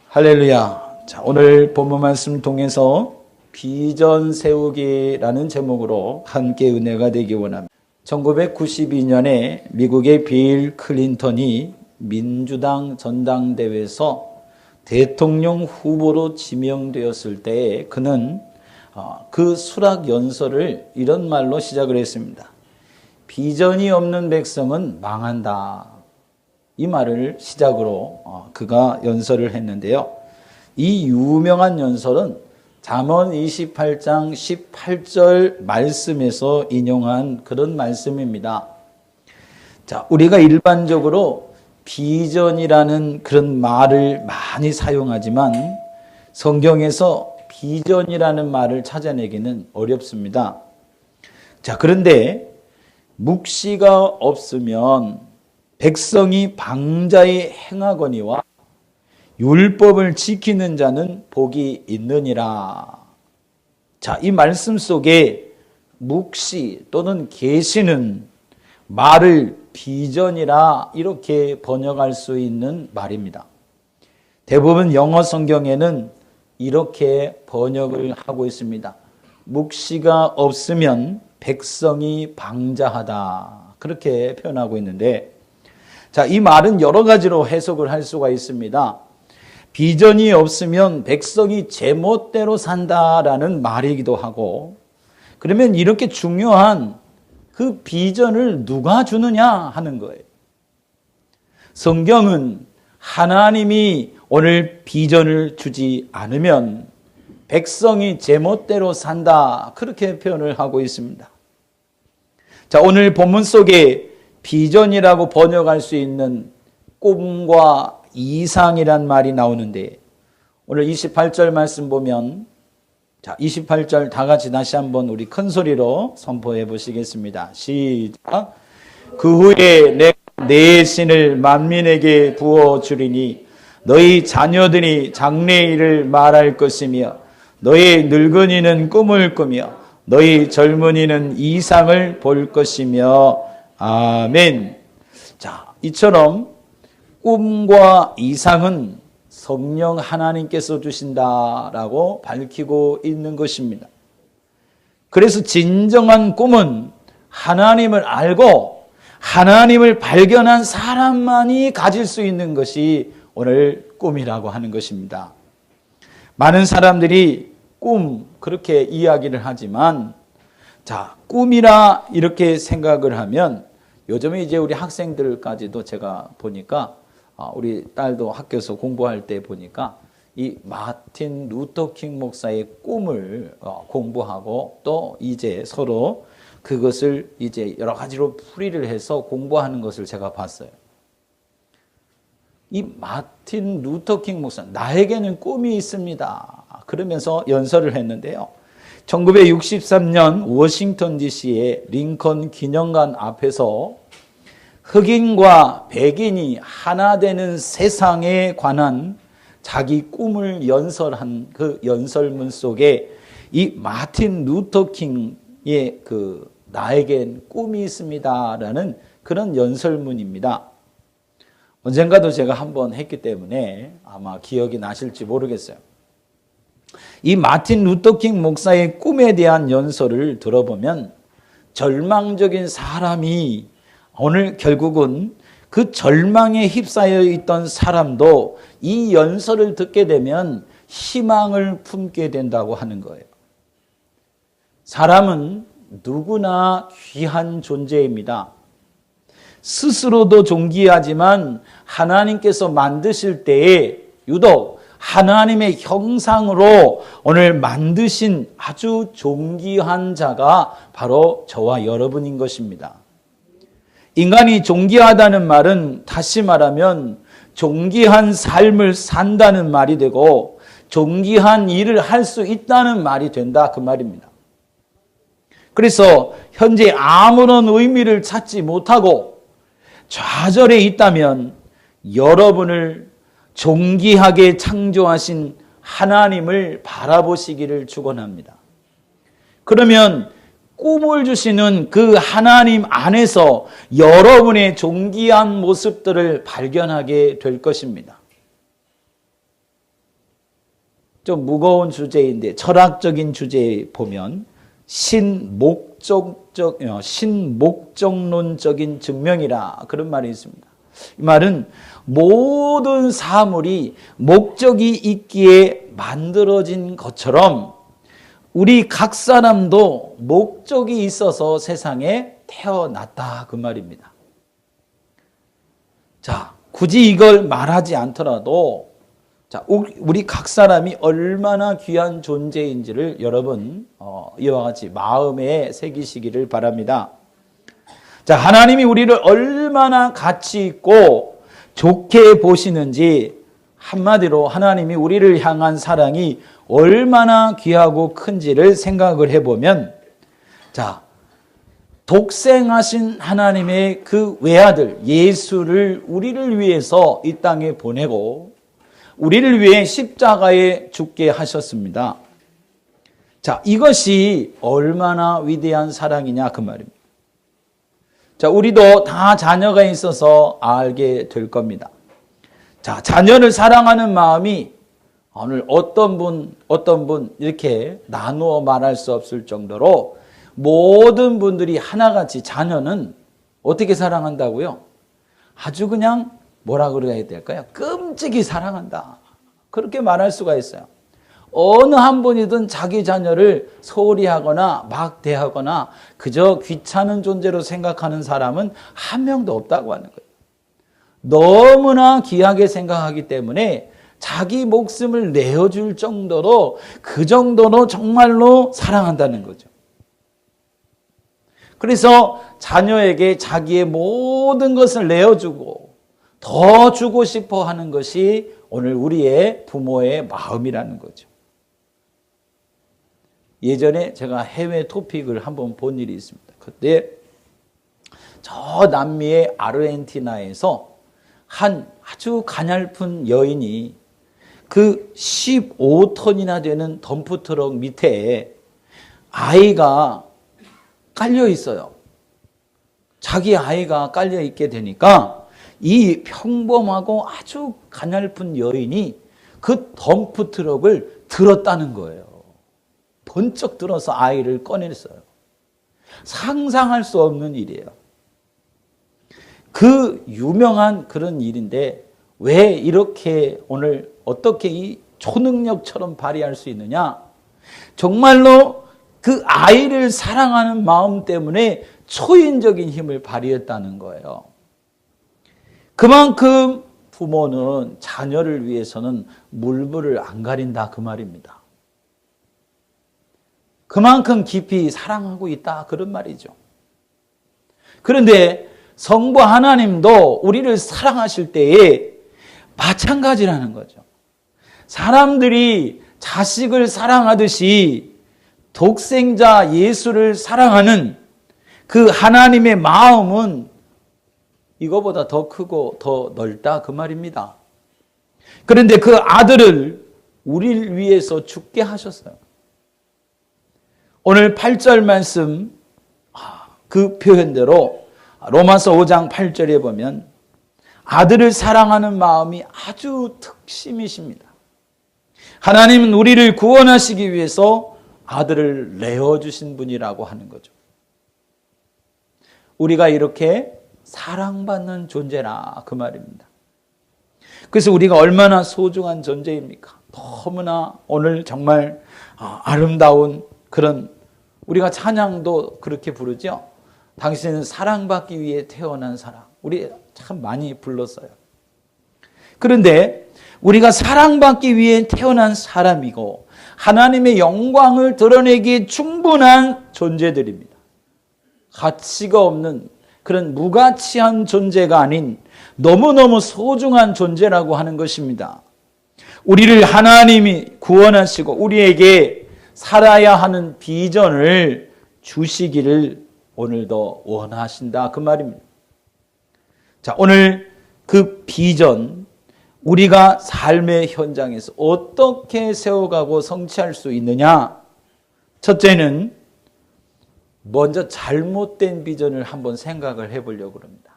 할렐루야. 자, 오늘 본문 말씀 통해서 비전 세우기라는 제목으로 함께 은혜가 되기 원합니다. 1992년에 미국의 빌 클린턴이 민주당 전당대회에서 대통령 후보로 지명되었을 때 그는 그 수락 연설을 이런 말로 시작을 했습니다. 비전이 없는 백성은 망한다. 이 말을 시작으로 그가 연설을 했는데요. 이 유명한 연설은 잠언 28장 18절 말씀에서 인용한 그런 말씀입니다. 자, 우리가 일반적으로 비전이라는 그런 말을 많이 사용하지만 성경에서 비전이라는 말을 찾아내기는 어렵습니다. 자, 그런데 묵시가 없으면 백성이 방자히 행하거니와 율법을 지키는 자는 복이 있느니라. 자, 이 말씀 속에 묵시 또는 계시는 말을 비전이라 이렇게 번역할 수 있는 말입니다. 대부분 영어 성경에는 이렇게 번역을 하고 있습니다. 묵시가 없으면 백성이 방자하다. 그렇게 표현하고 있는데, 자, 이 말은 여러 가지로 해석을 할 수가 있습니다. 비전이 없으면 백성이 제멋대로 산다라는 말이기도 하고, 그러면 이렇게 중요한 그 비전을 누가 주느냐 하는 거예요. 성경은 하나님이 오늘 비전을 주지 않으면 백성이 제멋대로 산다, 그렇게 표현을 하고 있습니다. 자, 오늘 본문 속에 비전이라고 번역할 수 있는 꿈과 이상이란 말이 나오는데, 오늘 28절 말씀 보면, 자, 28절 다 같이 다시 한번 우리 큰 소리로 선포해 보시겠습니다. 시작. 그 후에 내가 내 신을 만민에게 부어주리니 너희 자녀들이 장래일을 말할 것이며 너희 늙은이는 꿈을 꾸며 너희 젊은이는 이상을 볼 것이며 아멘. 자, 이처럼 꿈과 이상은 성령 하나님께서 주신다라고 밝히고 있는 것입니다. 그래서 진정한 꿈은 하나님을 알고 하나님을 발견한 사람만이 가질 수 있는 것이 오늘 꿈이라고 하는 것입니다. 많은 사람들이 꿈 그렇게 이야기를 하지만, 자, 꿈이라 이렇게 생각을 하면 요즘에 이제 우리 학생들까지도 제가 보니까 우리 딸도 학교에서 공부할 때 보니까 이 마틴 루터킹 목사의 꿈을 공부하고 또 이제 서로 그것을 이제 여러 가지로 풀이를 해서 공부하는 것을 제가 봤어요. 이 마틴 루터킹 목사, 나에게는 꿈이 있습니다. 그러면서 연설을 했는데요. 1963년 워싱턴 DC의 링컨 기념관 앞에서 흑인과 백인이 하나 되는 세상에 관한 자기 꿈을 연설한 그 연설문 속에 이 마틴 루터킹의 그 나에겐 꿈이 있습니다라는 그런 연설문입니다. 언젠가도 제가 한번 했기 때문에 아마 기억이 나실지 모르겠어요. 이 마틴 루터킹 목사의 꿈에 대한 연설을 들어보면 절망적인 사람이 오늘 결국은 그 절망에 휩싸여 있던 사람도 이 연설을 듣게 되면 희망을 품게 된다고 하는 거예요. 사람은 누구나 귀한 존재입니다. 스스로도 존귀하지만 하나님께서 만드실 때에 유독 하나님의 형상으로 오늘 만드신 아주 존귀한 자가 바로 저와 여러분인 것입니다. 인간이 존귀하다는 말은 다시 말하면 존귀한 삶을 산다는 말이 되고 존귀한 일을 할 수 있다는 말이 된다, 그 말입니다. 그래서 현재 아무런 의미를 찾지 못하고 좌절해 있다면 여러분을 존귀하게 창조하신 하나님을 바라보시기를 축원합니다. 그러면 꿈을 주시는 그 하나님 안에서 여러분의 존귀한 모습들을 발견하게 될 것입니다. 좀 무거운 주제인데 철학적인 주제에 보면 신목적론적인 증명이라 그런 말이 있습니다. 이 말은 모든 사물이 목적이 있기에 만들어진 것처럼 우리 각 사람도 목적이 있어서 세상에 태어났다 그 말입니다. 자, 굳이 이걸 말하지 않더라도 자, 우리 각 사람이 얼마나 귀한 존재인지를 여러분 이와 같이 마음에 새기시기를 바랍니다. 자, 하나님이 우리를 얼마나 가치 있고 좋게 보시는지, 한마디로 하나님이 우리를 향한 사랑이 얼마나 귀하고 큰지를 생각을 해보면, 자, 독생하신 하나님의 그 외아들 예수를 우리를 위해서 이 땅에 보내고 우리를 위해 십자가에 죽게 하셨습니다. 자, 이것이 얼마나 위대한 사랑이냐 그 말입니다. 자, 우리도 다 자녀가 있어서 알게 될 겁니다. 자, 자녀를 사랑하는 마음이 오늘 어떤 분 이렇게 나누어 말할 수 없을 정도로 모든 분들이 하나같이 자녀는 어떻게 사랑한다고요? 아주 그냥 뭐라 그래야 될까요? 끔찍이 사랑한다. 그렇게 말할 수가 있어요. 어느 한 분이든 자기 자녀를 소홀히 하거나 막 대하거나 그저 귀찮은 존재로 생각하는 사람은 한 명도 없다고 하는 거예요. 너무나 귀하게 생각하기 때문에 자기 목숨을 내어줄 정도로 그 정도로 정말로 사랑한다는 거죠. 그래서 자녀에게 자기의 모든 것을 내어주고 더 주고 싶어 하는 것이 오늘 우리의 부모의 마음이라는 거죠. 예전에 제가 해외 토픽을 한번 본 일이 있습니다. 그때 저 남미의 아르헨티나에서 한 아주 가냘픈 여인이 그 15톤이나 되는 덤프트럭 밑에 아이가 깔려 있어요. 자기 아이가 깔려 있게 되니까 이 평범하고 아주 가냘픈 여인이 그 덤프트럭을 들었다는 거예요. 번쩍 들어서 아이를 꺼냈어요. 상상할 수 없는 일이에요. 그 유명한 그런 일인데 왜 이렇게 오늘 어떻게 이 초능력처럼 발휘할 수 있느냐? 정말로 그 아이를 사랑하는 마음 때문에 초인적인 힘을 발휘했다는 거예요. 그만큼 부모는 자녀를 위해서는 물불을 안 가린다 그 말입니다. 그만큼 깊이 사랑하고 있다 그런 말이죠. 그런데 성부 하나님도 우리를 사랑하실 때에 마찬가지라는 거죠. 사람들이 자식을 사랑하듯이 독생자 예수를 사랑하는 그 하나님의 마음은 이거보다 더 크고 더 넓다 그 말입니다. 그런데 그 아들을 우리를 위해서 죽게 하셨어요. 오늘 8절 말씀 그 표현대로 로마서 5장 8절에 보면 아들을 사랑하는 마음이 아주 특심이십니다. 하나님은 우리를 구원하시기 위해서 아들을 내어주신 분이라고 하는 거죠. 우리가 이렇게 사랑받는 존재라 그 말입니다. 그래서 우리가 얼마나 소중한 존재입니까? 너무나 오늘 정말 아름다운 그런 우리가 찬양도 그렇게 부르죠. 당신은 사랑받기 위해 태어난 사람. 우리 참 많이 불렀어요. 그런데 우리가 사랑받기 위해 태어난 사람이고 하나님의 영광을 드러내기에 충분한 존재들입니다. 가치가 없는 그런 무가치한 존재가 아닌 너무너무 소중한 존재라고 하는 것입니다. 우리를 하나님이 구원하시고 우리에게 살아야 하는 비전을 주시기를 오늘도 원하신다 그 말입니다. 자, 오늘 그 비전 우리가 삶의 현장에서 어떻게 세워가고 성취할 수 있느냐? 첫째는 먼저 잘못된 비전을 한번 생각을 해보려고 합니다.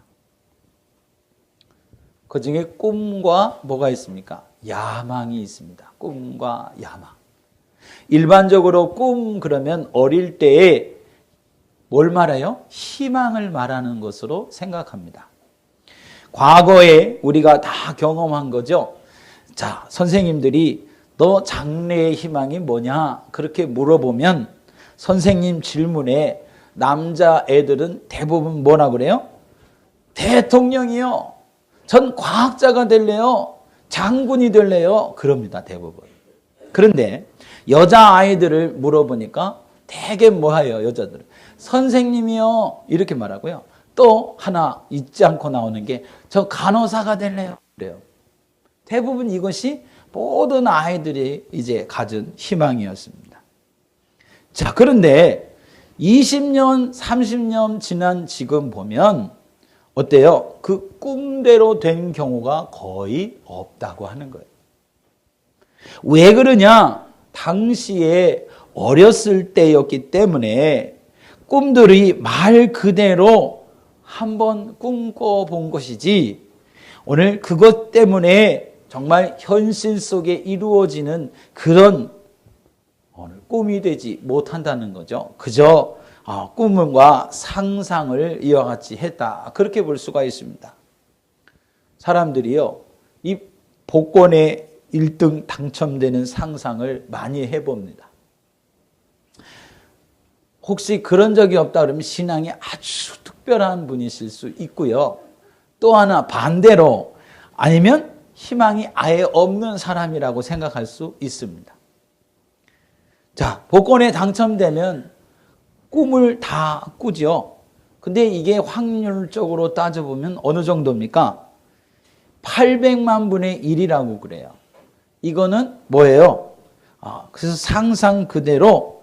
그 중에 꿈과 뭐가 있습니까? 야망이 있습니다. 꿈과 야망. 일반적으로 꿈 그러면 어릴 때에 뭘 말해요? 희망을 말하는 것으로 생각합니다. 과거에 우리가 다 경험한 거죠. 자, 선생님들이 너 장래의 희망이 뭐냐? 그렇게 물어보면 선생님 질문에 남자애들은 대부분 뭐라 그래요? 대통령이요. 전 과학자가 될래요. 장군이 될래요. 그럽니다, 대부분. 그런데 여자아이들을 물어보니까 되게 뭐해요, 여자들은. 선생님이요. 이렇게 말하고요. 또 하나 잊지 않고 나오는 게 저 간호사가 될래요. 그래요. 대부분 이것이 모든 아이들이 이제 가진 희망이었습니다. 자, 그런데 20년, 30년 지난 지금 보면 어때요? 그 꿈대로 된 경우가 거의 없다고 하는 거예요. 왜 그러냐? 당시에 어렸을 때였기 때문에 꿈들이 말 그대로 한번 꿈꿔본 것이지 오늘 그것 때문에 정말 현실 속에 이루어지는 그런 오늘 꿈이 되지 못한다는 거죠. 그저 꿈과 상상을 이와 같이 했다. 그렇게 볼 수가 있습니다. 사람들이요, 이 복권에 1등 당첨되는 상상을 많이 해봅니다. 혹시 그런 적이 없다 그러면 신앙이 아주 특별한 분이실 수 있고요. 또 하나 반대로 아니면 희망이 아예 없는 사람이라고 생각할 수 있습니다. 자, 복권에 당첨되면 꿈을 다 꾸죠. 근데 이게 확률적으로 따져보면 어느 정도입니까? 800만 분의 1이라고 그래요. 이거는 뭐예요? 그래서 상상 그대로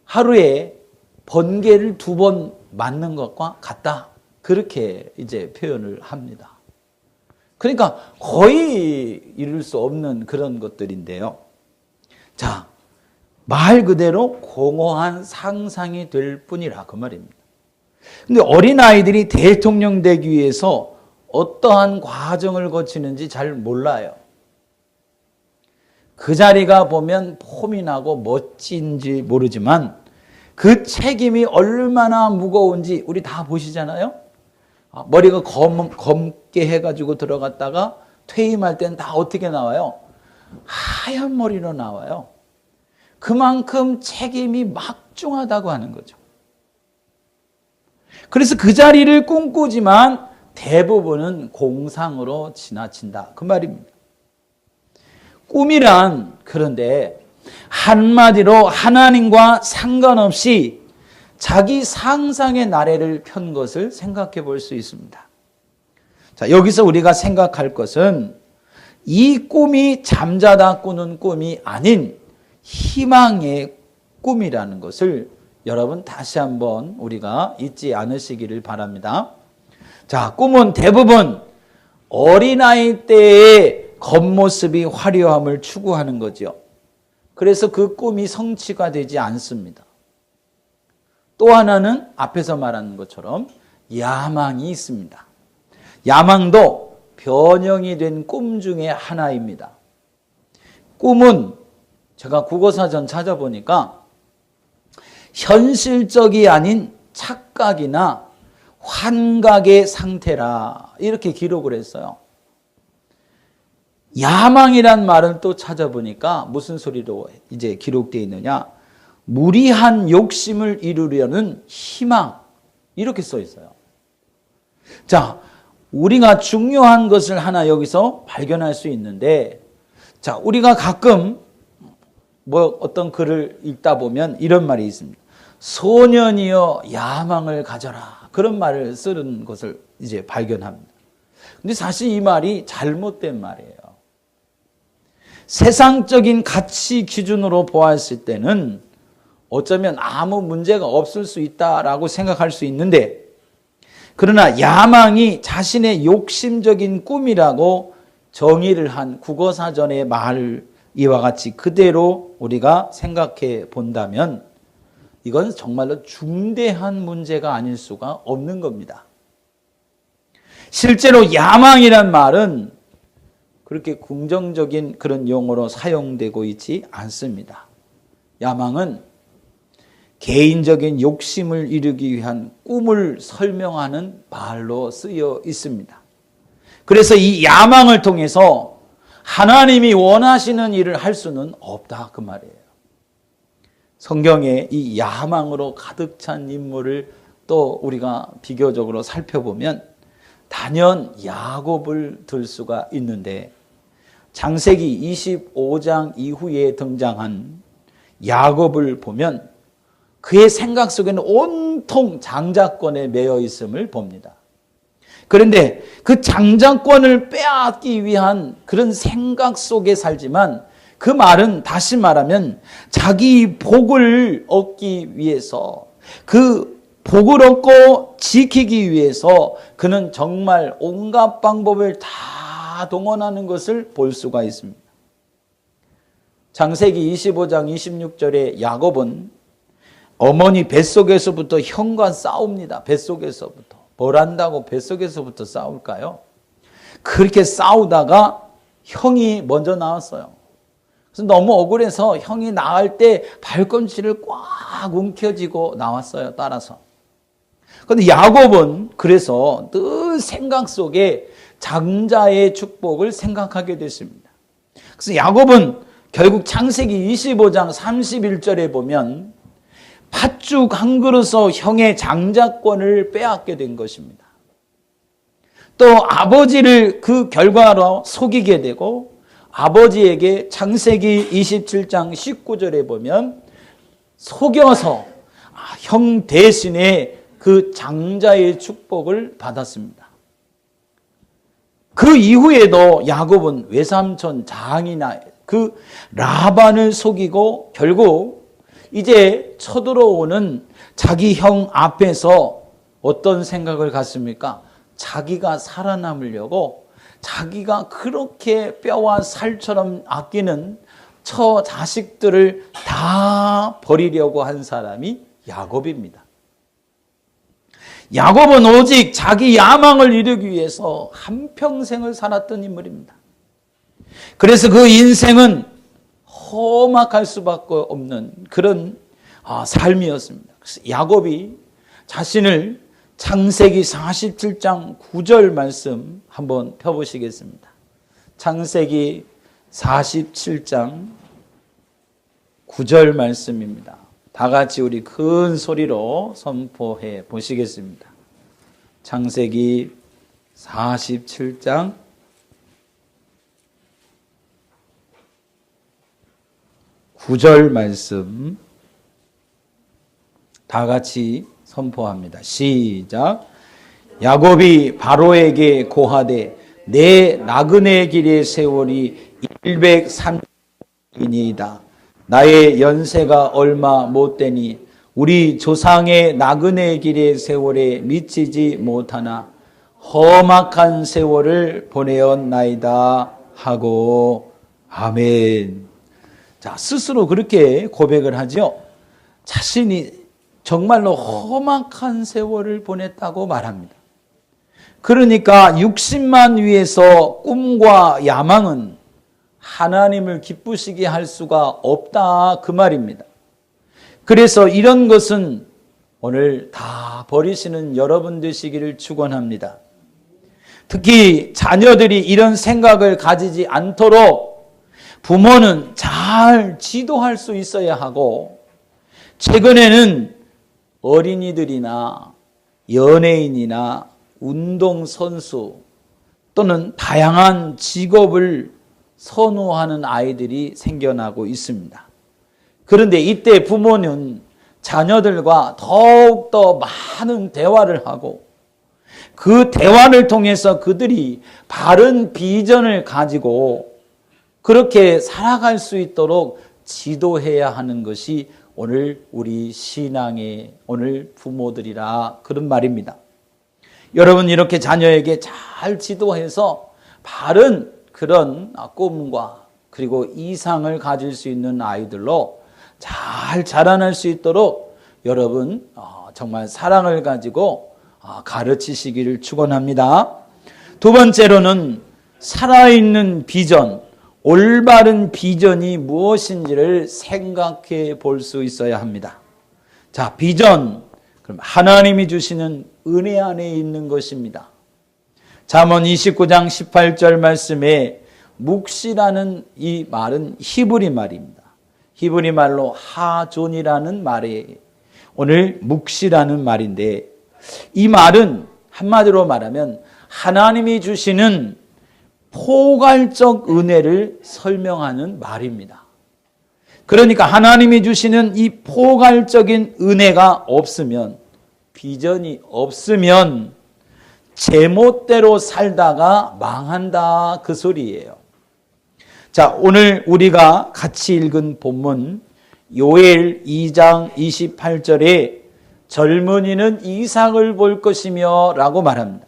하루에 번개를 2번 맞는 것과 같다. 그렇게 이제 표현을 합니다. 그러니까 거의 이룰 수 없는 그런 것들인데요. 자, 말 그대로 공허한 상상이 될 뿐이라 그 말입니다. 근데 어린아이들이 대통령 되기 위해서 어떠한 과정을 거치는지 잘 몰라요. 그 자리가 보면 폼이 나고 멋진지 모르지만 그 책임이 얼마나 무거운지 우리 다 보시잖아요. 머리가 검게 해가지고 들어갔다가 퇴임할 때는 다 어떻게 나와요? 하얀 머리로 나와요. 그만큼 책임이 막중하다고 하는 거죠. 그래서 그 자리를 꿈꾸지만 대부분은 공상으로 지나친다. 그 말입니다. 꿈이란 그런데 한마디로 하나님과 상관없이 자기 상상의 나래를 편 것을 생각해 볼 수 있습니다. 자, 여기서 우리가 생각할 것은 이 꿈이 잠자다 꾸는 꿈이 아닌 희망의 꿈이라는 것을 여러분 다시 한번 우리가 잊지 않으시기를 바랍니다. 자, 꿈은 대부분 어린아이 때의 겉모습이 화려함을 추구하는 거죠. 그래서 그 꿈이 성취가 되지 않습니다. 또 하나는 앞에서 말하는 것처럼 야망이 있습니다. 야망도 변형이 된 꿈 중에 하나입니다. 꿈은 제가 국어사전 찾아보니까 현실적이 아닌 착각이나 환각의 상태라 이렇게 기록을 했어요. 야망이란 말은 또 찾아보니까 무슨 소리로 이제 기록되어 있느냐? 무리한 욕심을 이루려는 희망 이렇게 써 있어요. 자, 우리가 중요한 것을 하나 여기서 발견할 수 있는데, 자, 우리가 가끔 어떤 글을 읽다 보면 이런 말이 있습니다. 소년이여 야망을 가져라. 그런 말을 쓰는 것을 이제 발견합니다. 근데 사실 이 말이 잘못된 말이에요. 세상적인 가치 기준으로 보았을 때는 어쩌면 아무 문제가 없을 수 있다라고 생각할 수 있는데, 그러나 야망이 자신의 욕심적인 꿈이라고 정의를 한 국어사전의 말을 이와 같이 그대로 우리가 생각해 본다면 이건 정말로 중대한 문제가 아닐 수가 없는 겁니다. 실제로 야망이란 말은 그렇게 긍정적인 그런 용어로 사용되고 있지 않습니다. 야망은 개인적인 욕심을 이루기 위한 꿈을 설명하는 말로 쓰여 있습니다. 그래서 이 야망을 통해서 하나님이 원하시는 일을 할 수는 없다 그 말이에요. 성경에 이 야망으로 가득 찬 인물을 또 우리가 비교적으로 살펴보면 단연 야곱을 들 수가 있는데 창세기 25장 이후에 등장한 야곱을 보면 그의 생각 속에는 온통 장자권에 매여 있음을 봅니다. 그런데 그 장자권을 빼앗기 위한 그런 생각 속에 살지만 그 말은 다시 말하면 자기 복을 얻기 위해서 그 복을 얻고 지키기 위해서 그는 정말 온갖 방법을 다 동원하는 것을 볼 수가 있습니다. 창세기 25장 26절에 야곱은 어머니 뱃속에서부터 형과 싸웁니다. 뱃속에서부터. 뭘 한다고 뱃속에서부터 싸울까요? 그렇게 싸우다가 형이 먼저 나왔어요. 그래서 너무 억울해서 형이 나갈 때 발꿈치를 꽉 움켜쥐고 나왔어요. 따라서. 그런데 야곱은 그래서 늘 생각 속에 장자의 축복을 생각하게 됐습니다. 그래서 야곱은 결국 창세기 25장 31절에 보면 팥죽 한 그릇서 형의 장자권을 빼앗게 된 것입니다. 또 아버지를 그 결과로 속이게 되고 아버지에게 창세기 27장 19절에 보면 속여서 형 대신에 그 장자의 축복을 받았습니다. 그 이후에도 야곱은 외삼촌 장이나 그 라반을 속이고 결국 이제 쳐들어오는 자기 형 앞에서 어떤 생각을 갖습니까? 자기가 살아남으려고 자기가 그렇게 뼈와 살처럼 아끼는 처 자식들을 다 버리려고 한 사람이 야곱입니다. 야곱은 오직 자기 야망을 이루기 위해서 한평생을 살았던 인물입니다. 그래서 그 인생은 험악할 수밖에 없는 그런 삶이었습니다. 그래서 야곱이 자신을 창세기 47장 9절 말씀 한번 펴보시겠습니다. 창세기 47장 9절 말씀입니다. 다 같이 우리 큰 소리로 선포해 보시겠습니다. 창세기 47장 9절 말씀 다 같이 선포합니다. 시작. 야곱이 바로에게 고하되 내 나그네 길의 세월이 103이니이다. 나의 연세가 얼마 못 되니 우리 조상의 나그네 길의 세월에 미치지 못하나 험악한 세월을 보내었나이다 하고 아멘. 자, 스스로 그렇게 고백을 하죠. 자신이 정말로 험악한 세월을 보냈다고 말합니다. 그러니까 60만 위에서 꿈과 야망은 하나님을 기쁘시게 할 수가 없다 그 말입니다. 그래서 이런 것은 오늘 다 버리시는 여러분 되시기를 축원합니다. 특히 자녀들이 이런 생각을 가지지 않도록 부모는 잘 지도할 수 있어야 하고, 최근에는 어린이들이나 연예인이나 운동선수 또는 다양한 직업을 선호하는 아이들이 생겨나고 있습니다. 그런데 이때 부모는 자녀들과 더욱더 많은 대화를 하고 그 대화를 통해서 그들이 바른 비전을 가지고 그렇게 살아갈 수 있도록 지도해야 하는 것이 오늘 우리 신앙의 오늘 부모들이라 그런 말입니다. 여러분 이렇게 자녀에게 잘 지도해서 바른 그런 꿈과 그리고 이상을 가질 수 있는 아이들로 잘 자라날 수 있도록 여러분 정말 사랑을 가지고 가르치시기를 축원합니다. 두 번째로는 살아있는 비전, 올바른 비전이 무엇인지를 생각해 볼 수 있어야 합니다. 자, 비전, 그럼 하나님이 주시는 은혜 안에 있는 것입니다. 잠언 29장 18절 말씀에 묵시라는 이 말은 히브리 말입니다. 히브리 말로 하존이라는 말에 오늘 묵시라는 말인데, 이 말은 한마디로 말하면 하나님이 주시는 포괄적 은혜를 설명하는 말입니다. 그러니까 하나님이 주시는 이 포괄적인 은혜가 없으면, 비전이 없으면 제멋대로 살다가 망한다, 그 소리예요. 자, 오늘 우리가 같이 읽은 본문 요엘 2장 28절에 젊은이는 이상을 볼 것이며 라고 말합니다.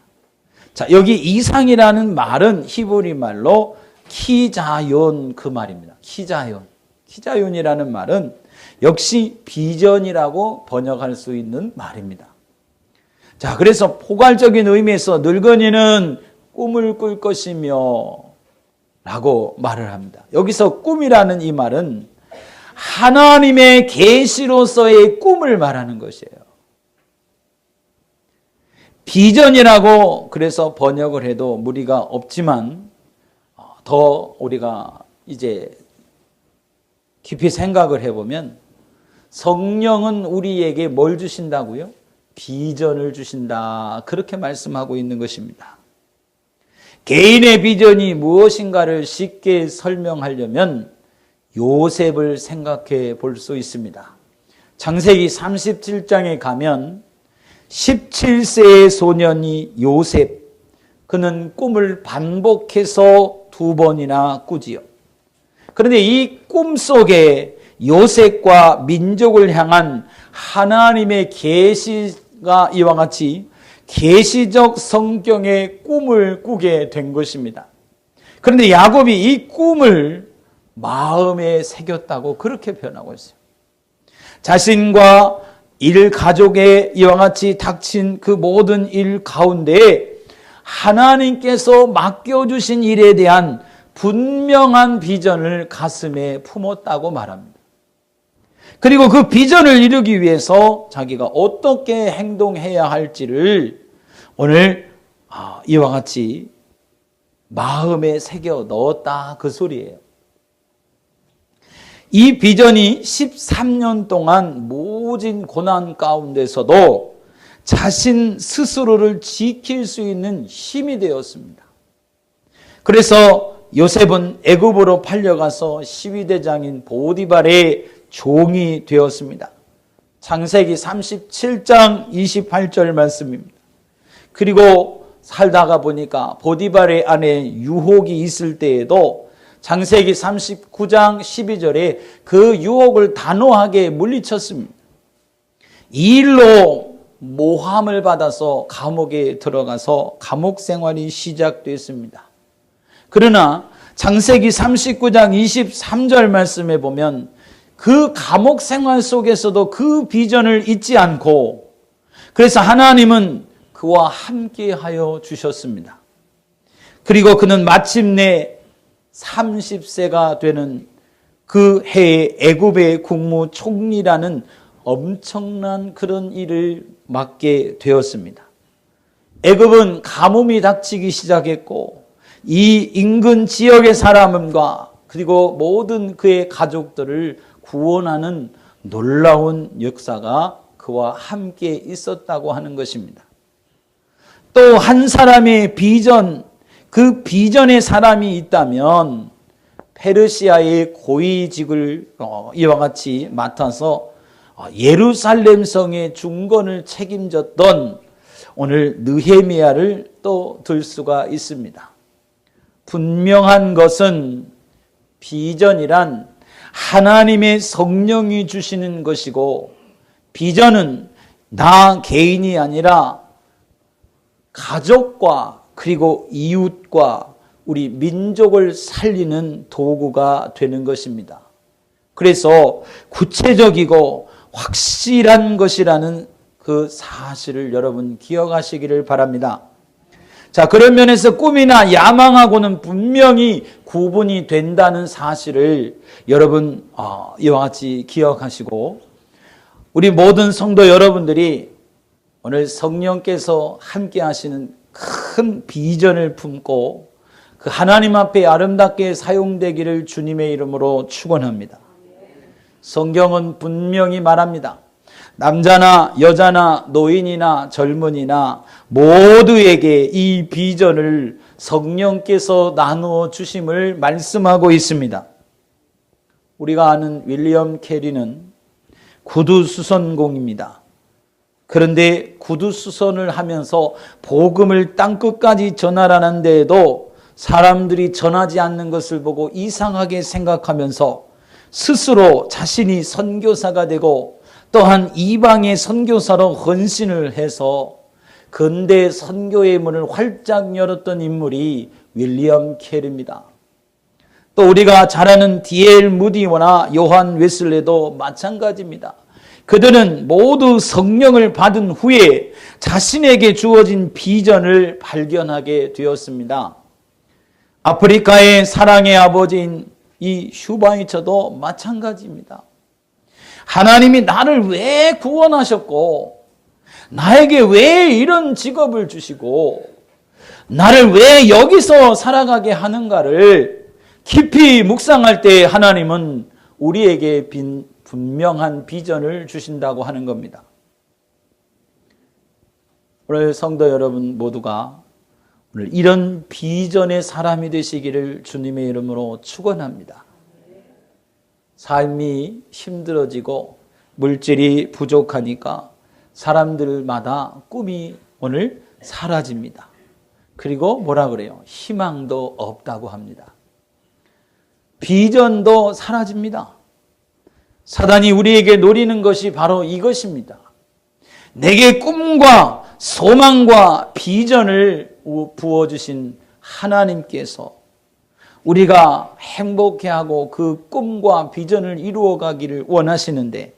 자, 여기 이상이라는 말은 히브리 말로 키자yon, 그 말입니다. 키자연이라는 말은 역시 비전이라고 번역할 수 있는 말입니다. 자, 그래서 포괄적인 의미에서 늙은이는 꿈을 꿀 것이며 라고 말을 합니다. 여기서 꿈이라는 이 말은 하나님의 계시로서의 꿈을 말하는 것이에요. 비전이라고 그래서 번역을 해도 무리가 없지만, 더 우리가 이제 깊이 생각을 해보면 성령은 우리에게 뭘 주신다고요? 비전을 주신다, 그렇게 말씀하고 있는 것입니다. 개인의 비전이 무엇인가를 쉽게 설명하려면 요셉을 생각해 볼 수 있습니다. 창세기 37장에 가면 17세의 소년이 요셉, 그는 꿈을 반복해서 2번이나 꾸지요. 그런데 이 꿈 속에 요셉과 민족을 향한 하나님의 계시가 이와 같이 계시적 성경의 꿈을 꾸게 된 것입니다. 그런데 야곱이 이 꿈을 마음에 새겼다고 그렇게 표현하고 있어요. 자신과 가족에 이와 같이 닥친 그 모든 일 가운데 하나님께서 맡겨주신 일에 대한 분명한 비전을 가슴에 품었다고 말합니다. 그리고 그 비전을 이루기 위해서 자기가 어떻게 행동해야 할지를 오늘 이와 같이 마음에 새겨 넣었다, 그 소리예요. 이 비전이 13년 동안 모진 고난 가운데서도 자신 스스로를 지킬 수 있는 힘이 되었습니다. 그래서 요셉은 애굽으로 팔려가서 시위대장인 보디발의 종이 되었습니다. 창세기 37장 28절 말씀입니다. 그리고 살다가 보니까 보디발의 아내 유혹이 있을 때에도 창세기 39장 12절에 그 유혹을 단호하게 물리쳤습니다. 이 일로 모함을 받아서 감옥에 들어가서 감옥 생활이 시작됐습니다. 그러나 창세기 39장 23절 말씀에 보면 그 감옥 생활 속에서도 그 비전을 잊지 않고, 그래서 하나님은 그와 함께하여 주셨습니다. 그리고 그는 마침내 30세가 되는 그 해에 애굽의 국무총리라는 엄청난 그런 일을 맡게 되었습니다. 애굽은 가뭄이 닥치기 시작했고, 이 인근 지역의 사람과 그리고 모든 그의 가족들을 구원하는 놀라운 역사가 그와 함께 있었다고 하는 것입니다. 또 한 사람의 비전, 그 비전의 사람이 있다면 페르시아의 고위직을 이와 같이 맡아서 예루살렘 성의 중건을 책임졌던 오늘 느헤미야를 또 들 수가 있습니다. 분명한 것은 비전이란 하나님의 성령이 주시는 것이고, 비전은 나 개인이 아니라 가족과 그리고 이웃과 우리 민족을 살리는 도구가 되는 것입니다. 그래서 구체적이고 확실한 것이라는 그 사실을 여러분 기억하시기를 바랍니다. 자, 그런 면에서 꿈이나 야망하고는 분명히 구분이 된다는 사실을 여러분 이와 같이 기억하시고, 우리 모든 성도 여러분들이 오늘 성령께서 함께 하시는 큰 비전을 품고 그 하나님 앞에 아름답게 사용되기를 주님의 이름으로 축원합니다. 성경은 분명히 말합니다. 남자나 여자나 노인이나 젊은이나 모두에게 이 비전을 성령께서 나누어 주심을 말씀하고 있습니다. 우리가 아는 윌리엄 캐리는 구두수선공입니다. 그런데 구두수선을 하면서 복음을 땅끝까지 전하라는 데에도 사람들이 전하지 않는 것을 보고 이상하게 생각하면서 스스로 자신이 선교사가 되고 또한 이방의 선교사로 헌신을 해서 근대 선교의 문을 활짝 열었던 인물이 윌리엄 캐리입니다. 또 우리가 잘 아는 D.L. 무디나 요한 웨슬레도 마찬가지입니다. 그들은 모두 성령을 받은 후에 자신에게 주어진 비전을 발견하게 되었습니다. 아프리카의 사랑의 아버지인 이 슈바이처도 마찬가지입니다. 하나님이 나를 왜 구원하셨고, 나에게 왜 이런 직업을 주시고, 나를 왜 여기서 살아가게 하는가를 깊이 묵상할 때 하나님은 우리에게 분명한 비전을 주신다고 하는 겁니다. 오늘 성도 여러분 모두가 오늘 이런 비전의 사람이 되시기를 주님의 이름으로 축원합니다. 삶이 힘들어지고 물질이 부족하니까 사람들마다 꿈이 오늘 사라집니다. 그리고 뭐라 그래요? 희망도 없다고 합니다. 비전도 사라집니다. 사단이 우리에게 노리는 것이 바로 이것입니다. 내게 꿈과 소망과 비전을 부어주신 하나님께서 우리가 행복해하고 그 꿈과 비전을 이루어가기를 원하시는데,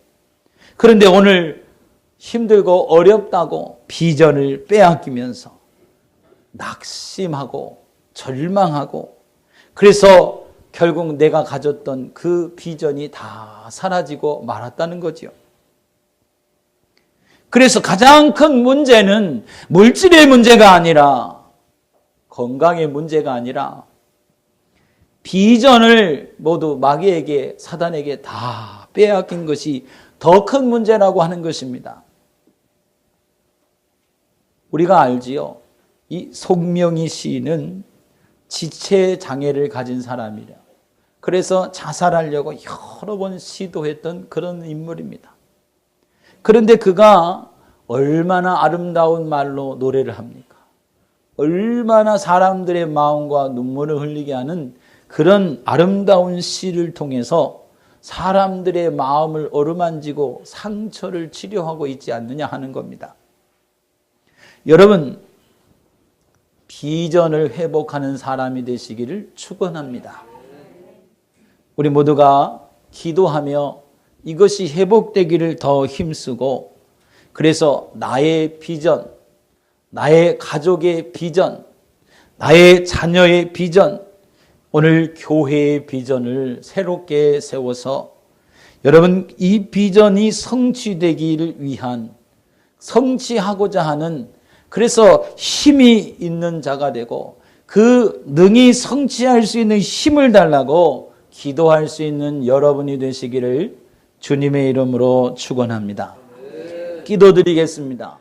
그런데 오늘 힘들고 어렵다고 비전을 빼앗기면서 낙심하고 절망하고, 그래서 결국 내가 가졌던 그 비전이 다 사라지고 말았다는 거죠. 그래서 가장 큰 문제는 물질의 문제가 아니라, 건강의 문제가 아니라 비전을 모두 마귀에게, 사단에게 다 빼앗긴 것이 더 큰 문제라고 하는 것입니다. 우리가 알지요. 이 송명희 시인은 지체 장애를 가진 사람이라. 그래서 자살하려고 여러 번 시도했던 그런 인물입니다. 그런데 그가 얼마나 아름다운 말로 노래를 합니까? 얼마나 사람들의 마음과 눈물을 흘리게 하는 그런 아름다운 시를 통해서 사람들의 마음을 어루만지고 상처를 치료하고 있지 않느냐 하는 겁니다. 여러분, 비전을 회복하는 사람이 되시기를 축원합니다. 우리 모두가 기도하며 이것이 회복되기를 더 힘쓰고, 그래서 나의 비전, 나의 가족의 비전, 나의 자녀의 비전, 오늘 교회의 비전을 새롭게 세워서 여러분 이 비전이 성취되기를 위한, 성취하고자 하는, 그래서 힘이 있는 자가 되고 그 능히 성취할 수 있는 힘을 달라고 기도할 수 있는 여러분이 되시기를 주님의 이름으로 축원합니다. 기도드리겠습니다.